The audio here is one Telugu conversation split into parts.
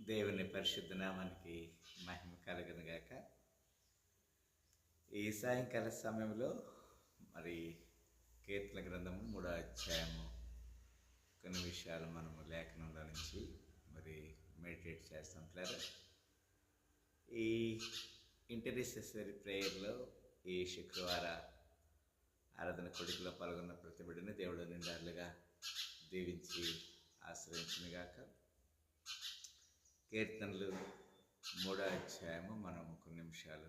దేవుని పరిశుద్ధ నామానికి మహిమ కలుగును గాక. ఈ సాయంకాల సమయంలో మరి కీర్తన గ్రంథము 3వ అధ్యాయము కొన్ని విషయాలు మనము లేఖనంలో నుంచి మరి మెడిటేట్ చేస్తాం. ఈ ఇంటర్సెసరీ ప్రేయర్లో ఈ శుక్రవార ఆరాధన కొడుకులో పాల్గొన్న ప్రతి బిడ్డని దేవుడు నిండారులుగా దీవించి ఆశ్రయించునుగాక. కీర్తనలు 3వ అధ్యాయము మనము కొన్ని నిమిషాలు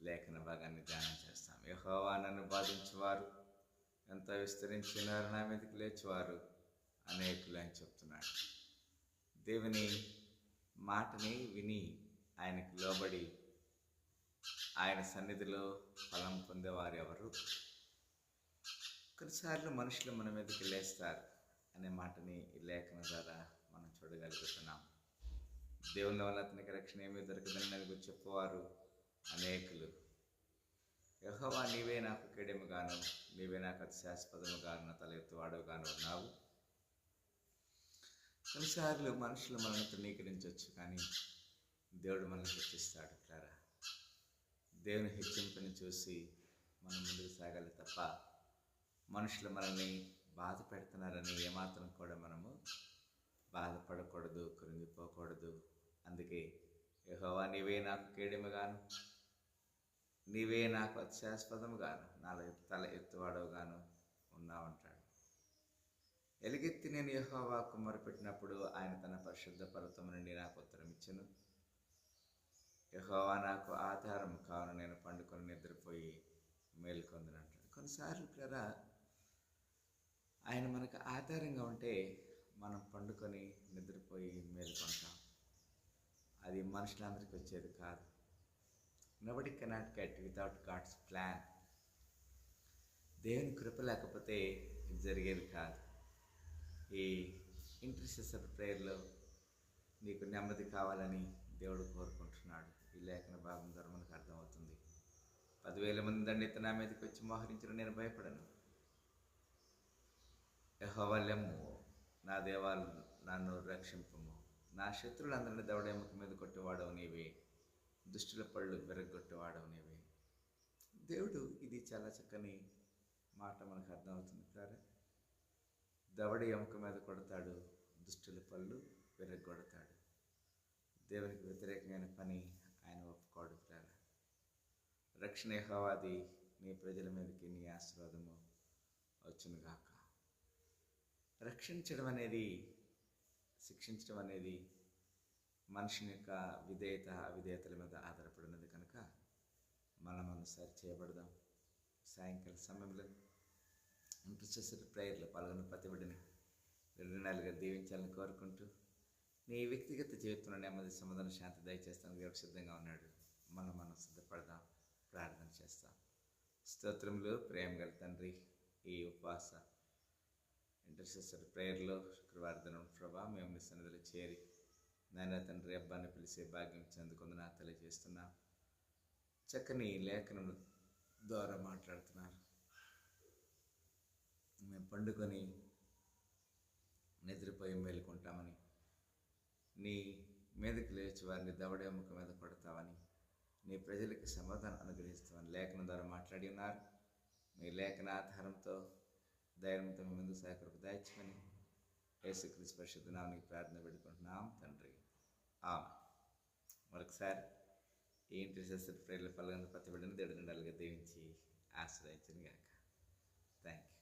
లేఖన భాగాన్ని ధ్యానం చేస్తాం. యెహోవా నన్ను బాధించేవారు ఎంతో విస్తరించినారు, నా మీదకి లేచేవారు అనేకులు అని చెప్తున్నాడు. దేవుని మాటని విని ఆయనకు లోబడి ఆయన సన్నిధిలో ఫలం పొందేవారు ఎవరు? కొన్నిసార్లు మనుషులు మన మీదకి లేస్తారు అనే మాటని ఈ లేఖన ద్వారా మనం చూడగలుగుతున్నాం. దేవుని వల్ల అతనికి రక్షణ ఏమీ దొరకదని నలుగురు చెప్పేవారు అనేకులు. యెహోవా నీవే నాకు కేడెముగాను, నీవే నాకు అతిశాస్పదముగాను, నా తల ఎత్తువాడుగాను ఉన్నావు. కొన్నిసార్లు మనుషులు మనల్ని తృణీకరించవచ్చు, కానీ దేవుడు మనల్ని హెచ్చిస్తాడు. దేవుని హెచ్చింపుని చూసి మనం ముందుకు సాగాలి తప్ప మనుషులు మనల్ని బాధ పెడుతున్నారని ఏమాత్రం కూడా మనము బాధపడకూడదు, కృంగిపోకూడదు. అందుకే యెహోవా నీవే నాకు కేడెముగాను, నీవే నాకు అతిశాస్పదముగాను, నా తల ఎత్తువాడవుగాను ఉన్నావంటాడు. ఎలుగెత్తి నేను యెహోవాకు మొరపెట్టినప్పుడు ఆయన తన పరిశుద్ధ పర్వతము నుండి నాకు ఉత్తరం ఇచ్చెను. యెహోవా నాకు ఆధారం కావున నేను పండుకొని నిద్రపోయి మేలుకొందునంటాడు. కొన్నిసార్లు ఆయన మనకు ఆధారంగా ఉంటే మనం పండుకొని నిద్రపోయి మేలుకొంటాం. అది మనుషులందరికీ వచ్చేది కాదు. Nobody cannot get without God's plan. దేవుని కృప లేకపోతే ఇది జరిగేది కాదు. ఈ ఇంటర్సెసరీ ప్రేయర్లో నీకు నెమ్మది కావాలని దేవుడు కోరుకుంటున్నాడు. ఈ లేఖన భాగం ద్వారా మనకు అర్థమవుతుంది. 10,000 మంది దండెత్తి నా మీదకి వచ్చి మోహరించిన నేను భయపడను. యెహోవా లెమ్ము, నా దేవాలు నన్ను రక్షింపుము. నా శత్రువులందరినీ దవడెముక మీద కొట్టేవాడవు నీవే, దుష్టుల పళ్ళు విరగొట్టేవాడవు నీవే. దేవుడు ఇది చాలా చక్కని మాట మనకు అర్థమవుతుంది. దవడ ఎముక మీద కొడతాడు, దుష్టుల పళ్ళు విరగొడతాడు. దేవునికి వ్యతిరేకమైన పని ఆయన ఒప్పుకోడు. రక్షణ యెహోవాది, నీ ప్రజల మీదకి నీ ఆశీర్వాదము వచ్చునుగాక. రక్షించడం అనేది, శిక్షించడం అనేది మనుషుని యొక్క విధేయత అవిధేయతల మీద ఆధారపడినది కనుక మనం సరి చేయబడదాం. సాయంకాల సమయంలో ఇంటర్సెసరీ ప్రేయర్లో పాల్గొన్న ప్రతి బిడ్డని నిర్ణయాలుగా దీవించాలని కోరుకుంటూ, నీ వ్యక్తిగత జీవితంలో నెమ్మది, సమాధాన, శాంతి దయచేస్తాను దేవుడు సిద్ధంగా ఉన్నాడు. మనం సిద్ధపడదాం, ప్రార్థన చేస్తాం. స్తోత్రములు ప్రేమ గల తండ్రి, ఈ ఉపవాస ఇంటర్సెసరీ ప్రేయర్లో శుక్రవార దినం ప్రభా మేము నీ సన్నిధిలో చేరి నాయన తండ్రి అబ్బాన్ని పిలిచే భాగ్యం ఇచ్చినందుకు నా తెలియజేస్తున్నా. చక్కని లేఖనం ద్వారా మాట్లాడుతున్నారు. మేము పండుకొని నిద్రపోయి మేలుకుంటామని, నీ మీదకి లేచి వారిని దవడెముక మీద కొడతావని, నీ ప్రజలకి సమాధానం అనుగ్రహిస్తామని లేఖనం ద్వారా మాట్లాడి ఉన్నారు. మీ లేఖన ఆధారంతో ధైర్యంతో మీ ముందు సహకరకు దాయించుకొని యేసుక్రీస్తు పరిశుద్ధ నామమున ప్రార్థన పెట్టుకుంటున్నాం తండ్రి, ఆమేన్. మరొకసారి ఈ ఇంటర్సెసరీ ప్రేయర్లో పాల్గొన్న ప్రతి బిడ్డను దేవుడు నిండాలుగా దీవించి ఆశ్రయించును గాక. Thank you.